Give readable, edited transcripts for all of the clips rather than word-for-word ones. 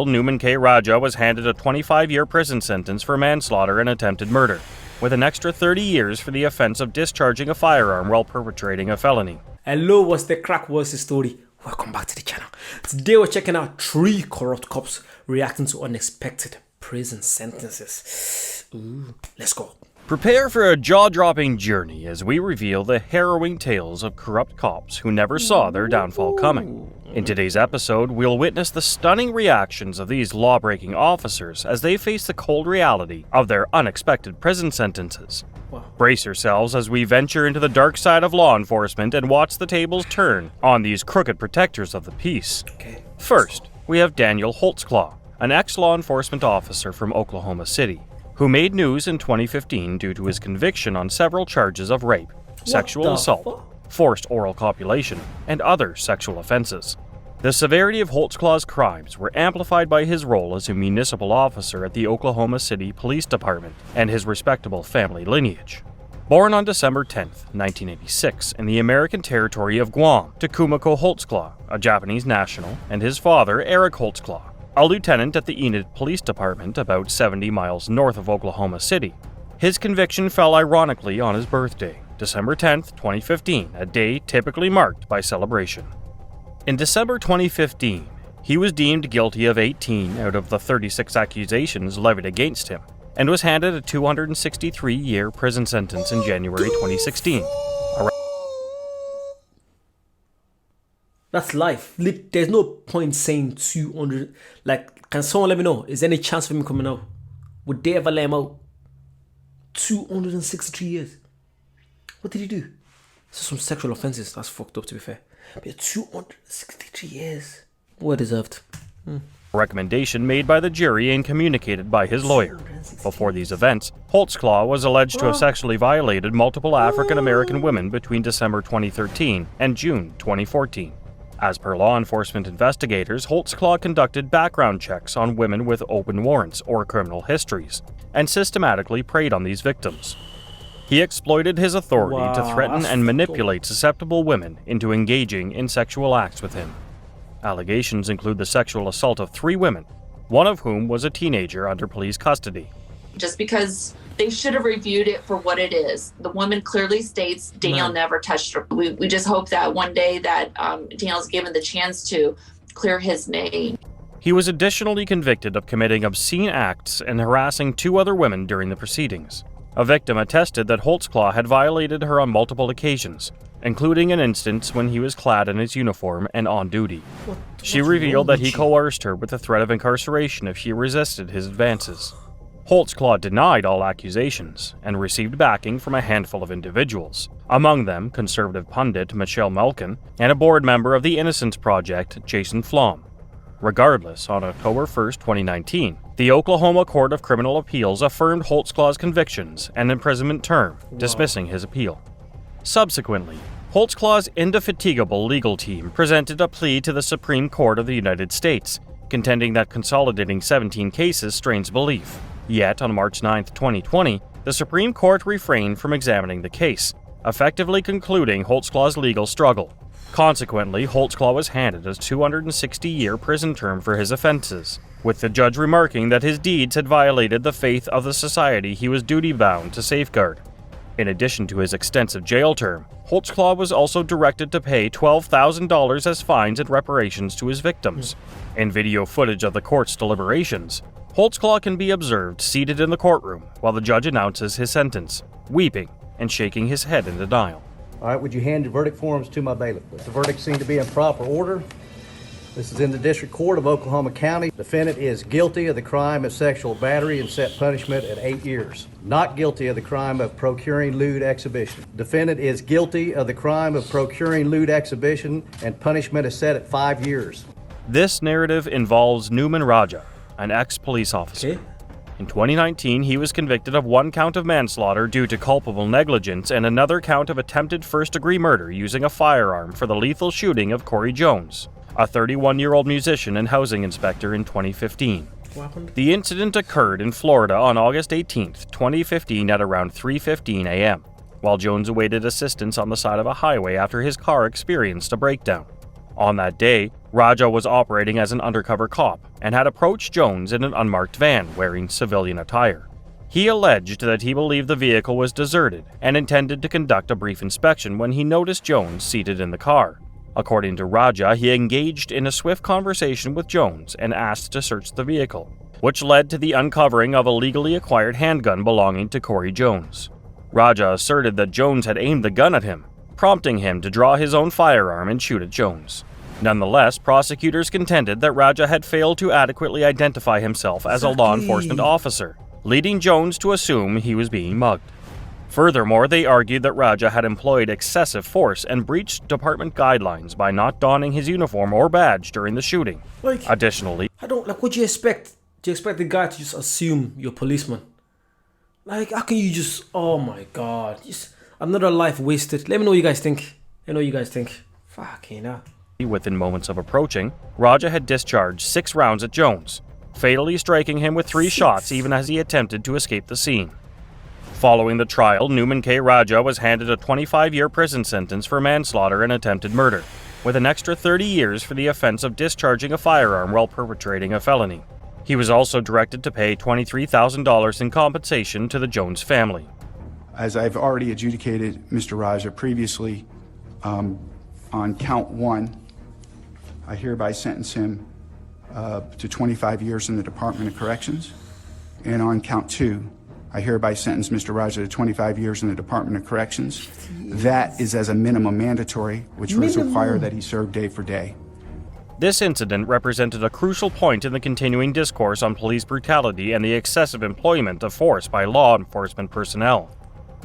Numan K. Raja was handed a 25-year prison sentence for manslaughter and attempted murder, with an extra 30 years for the offense of discharging a firearm while perpetrating a felony. Hello, what's the crack? What's the story? Welcome back to the channel. Today we're checking out 3 corrupt cops reacting to unexpected prison sentences. Ooh, let's go. Prepare for a jaw-dropping journey as we reveal the harrowing tales of corrupt cops who never saw their downfall coming. In today's episode, we'll witness the stunning reactions of these law-breaking officers as they face the cold reality of their unexpected prison sentences. Wow. Brace yourselves as we venture into the dark side of law enforcement and watch the tables turn on these crooked protectors of the peace. Okay. First, we have Daniel Holtzclaw, an ex-law enforcement officer from Oklahoma City, who made news in 2015 due to his conviction on several charges of rape, sexual assault, forced oral copulation, and other sexual offenses. The severity of Holtzclaw's crimes were amplified by his role as a municipal officer at the Oklahoma City Police Department and his respectable family lineage. Born on December 10, 1986, in the American territory of Guam to Kumiko Holtzclaw, a Japanese national, and his father, Eric Holtzclaw, a lieutenant at the Enid Police Department about 70 miles north of Oklahoma City. His conviction fell ironically on his birthday, December 10, 2015, a day typically marked by celebration. In December 2015, he was deemed guilty of 18 out of the 36 accusations levied against him, and was handed a 263-year prison sentence in January 2016. That's life. There's no point saying 200. Like, can someone let me know? Is there any chance of him coming out? Would they ever let him out? 263 years. What did he do? So some sexual offenses. That's fucked up, to be fair. But 263 years. Well deserved. Recommendation made by the jury and communicated by his lawyer. Before these events, Holtzclaw was alleged to have sexually violated multiple African American women between December 2013 and June 2014. As per law enforcement investigators, Holtzclaw conducted background checks on women with open warrants or criminal histories, and systematically preyed on these victims. He exploited his authority to threaten and manipulate susceptible women into engaging in sexual acts with him. Allegations include the sexual assault of 3 women, one of whom was a teenager under police custody. Just because they should have reviewed it for what it is. The woman clearly states Daniel never touched her. We just hope that one day that Daniel's given the chance to clear his name. He was additionally convicted of committing obscene acts and harassing 2 other women during the proceedings. A victim attested that Holtzclaw had violated her on multiple occasions, including an instance when he was clad in his uniform and on duty. She revealed that he coerced her with the threat of incarceration if she resisted his advances. Holtzclaw denied all accusations and received backing from a handful of individuals, among them conservative pundit Michelle Malkin and a board member of the Innocence Project, Jason Flom. Regardless, on October 1, 2019, the Oklahoma Court of Criminal Appeals affirmed Holtzclaw's convictions and imprisonment term, dismissing his appeal. Subsequently, Holtzclaw's indefatigable legal team presented a plea to the Supreme Court of the United States, contending that consolidating 17 cases strains belief. Yet, on March 9, 2020, the Supreme Court refrained from examining the case, effectively concluding Holtzclaw's legal struggle. Consequently, Holtzclaw was handed a 260-year prison term for his offenses, with the judge remarking that his deeds had violated the faith of the society he was duty-bound to safeguard. In addition to his extensive jail term, Holtzclaw was also directed to pay $12,000 as fines and reparations to his victims. In video footage of the court's deliberations, Holtzclaw can be observed seated in the courtroom while the judge announces his sentence, weeping and shaking his head in denial. All right, would you hand your verdict forms to my bailiff, please? The verdict seemed to be in proper order. This is in the District Court of Oklahoma County. Defendant is guilty of the crime of sexual battery and set punishment at 8 years. Not guilty of the crime of procuring lewd exhibition. Defendant is guilty of the crime of procuring lewd exhibition and punishment is set at 5 years. This narrative involves Numan Raja, an ex-police officer. Okay. In 2019, he was convicted of 1 count of manslaughter due to culpable negligence and another count of attempted first-degree murder using a firearm for the lethal shooting of Corey Jones, a 31-year-old musician and housing inspector in 2015. The incident occurred in Florida on August 18, 2015 at around 3:15 a.m., while Jones awaited assistance on the side of a highway after his car experienced a breakdown. On that day, Raja was operating as an undercover cop and had approached Jones in an unmarked van wearing civilian attire. He alleged that he believed the vehicle was deserted and intended to conduct a brief inspection when he noticed Jones seated in the car. According to Raja, he engaged in a swift conversation with Jones and asked to search the vehicle, which led to the uncovering of a legally acquired handgun belonging to Corey Jones. Raja asserted that Jones had aimed the gun at him, prompting him to draw his own firearm and shoot at Jones. Nonetheless, prosecutors contended that Raja had failed to adequately identify himself as a law enforcement officer, leading Jones to assume he was being mugged. Furthermore, they argued that Raja had employed excessive force and breached department guidelines by not donning his uniform or badge during the shooting. Additionally, what do you expect? Do you expect the guy to just assume you're a policeman? How can you just, oh my god, just another life wasted. Let me know what you guys think. Fucking hell. Within moments of approaching, Raja had discharged 6 rounds at Jones, fatally striking him with 3 shots even as he attempted to escape the scene. Following the trial, Newman K. Raja was handed a 25-year prison sentence for manslaughter and attempted murder, with an extra 30 years for the offense of discharging a firearm while perpetrating a felony. He was also directed to pay $23,000 in compensation to the Jones family. As I've already adjudicated Mr. Raja previously, on count 1, I hereby sentence him to 25 years in the Department of Corrections. And on count 2, I hereby sentence Mr. Raja to 25 years in the Department of Corrections. That is as a minimum mandatory, which would require that he serve day for day. This incident represented a crucial point in the continuing discourse on police brutality and the excessive employment of force by law enforcement personnel,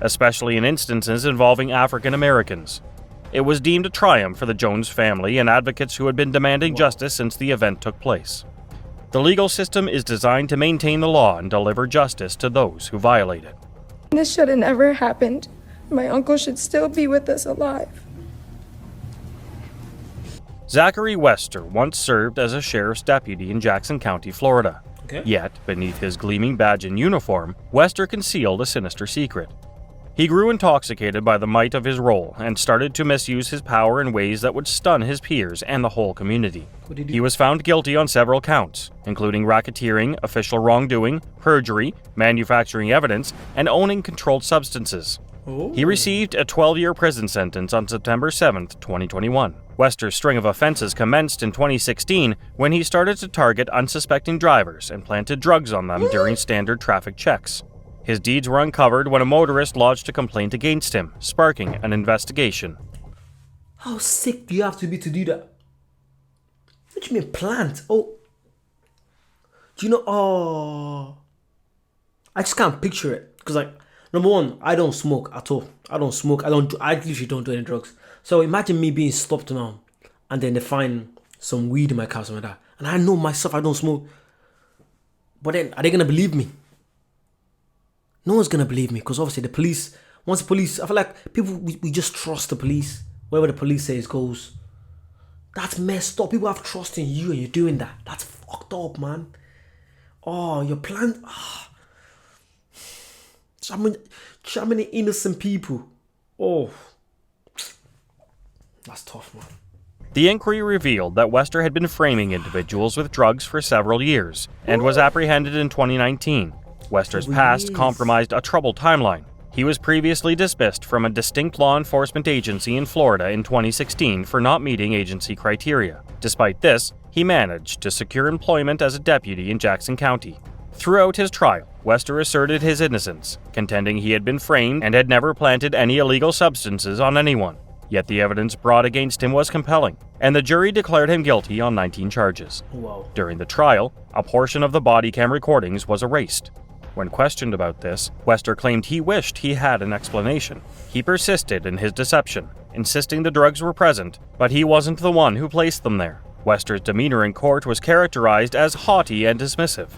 especially in instances involving African Americans. It was deemed a triumph for the Jones family and advocates who had been demanding justice since the event took place. The legal system is designed to maintain the law and deliver justice to those who violate it. This should have never happened. My uncle should still be with us alive. Zachary Wester once served as a sheriff's deputy in Jackson County, Florida. Yet, beneath his gleaming badge and uniform, Wester concealed a sinister secret. He grew intoxicated by the might of his role and started to misuse his power in ways that would stun his peers and the whole community. He was found guilty on several counts, including racketeering, official wrongdoing, perjury, manufacturing evidence, and owning controlled substances. He received a 12-year prison sentence on September 7, 2021. Wester's string of offenses commenced in 2016 when he started to target unsuspecting drivers and planted drugs on them during standard traffic checks. His deeds were uncovered when a motorist lodged a complaint against him, sparking an investigation. How sick do you have to be to do that? What do you mean plant? Oh. Do you know, I just can't picture it. Because number one, I don't smoke at all. I literally don't do any drugs. So imagine me being stopped now and then they find some weed in my car, something like that. And I know myself, I don't smoke. But then, are they going to believe me? No one's going to believe me because obviously once the police, I feel like people, we just trust the police. Whatever the police says goes. That's messed up. People have trust in you and you're doing that. That's fucked up, man. Oh, your plan. So many innocent people. Oh. That's tough, man. The inquiry revealed that Wester had been framing individuals with drugs for several years and was apprehended in 2019. Wester's past compromised a troubled timeline. He was previously dismissed from a distinct law enforcement agency in Florida in 2016 for not meeting agency criteria. Despite this, he managed to secure employment as a deputy in Jackson County. Throughout his trial, Wester asserted his innocence, contending he had been framed and had never planted any illegal substances on anyone. Yet the evidence brought against him was compelling, and the jury declared him guilty on 19 charges. During the trial, a portion of the body cam recordings was erased. When questioned about this, Wester claimed he wished he had an explanation. He persisted in his deception, insisting the drugs were present, but he wasn't the one who placed them there. Wester's demeanor in court was characterized as haughty and dismissive.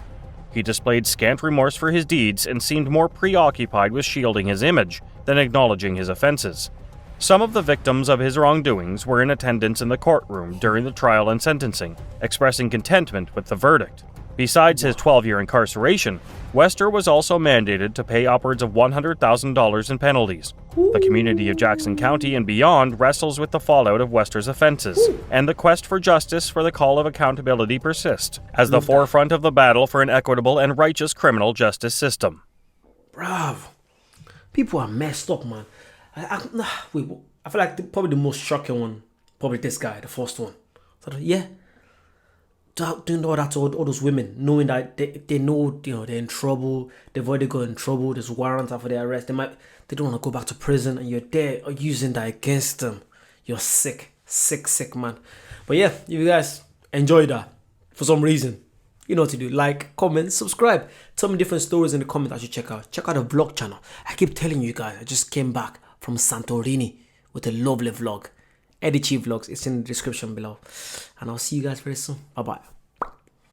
He displayed scant remorse for his deeds and seemed more preoccupied with shielding his image than acknowledging his offenses. Some of the victims of his wrongdoings were in attendance in the courtroom during the trial and sentencing, expressing contentment with the verdict. Besides his 12-year incarceration, Wester was also mandated to pay upwards of $100,000 in penalties. The community of Jackson County and beyond wrestles with the fallout of Wester's offenses, and the quest for justice for the call of accountability persists as the forefront of the battle for an equitable and righteous criminal justice system. Bruv, people are messed up, man. I feel like probably the most shocking one, probably this guy, the first one. So, yeah. Doing all that to all those women, knowing that they know, you know, they're in trouble, they've already got in trouble, there's warrants out for their arrest, they don't want to go back to prison, and you're there using that against them. You're sick, man. But yeah, if you guys enjoyed that for some reason, you know what to do. Like, comment, subscribe. Tell me different stories in the comments I should check out. Check out the vlog channel. I keep telling you guys, I just came back from Santorini with a lovely vlog. Eddie Chi Vlogs, it's in the description below. And I'll see you guys very soon. Bye bye.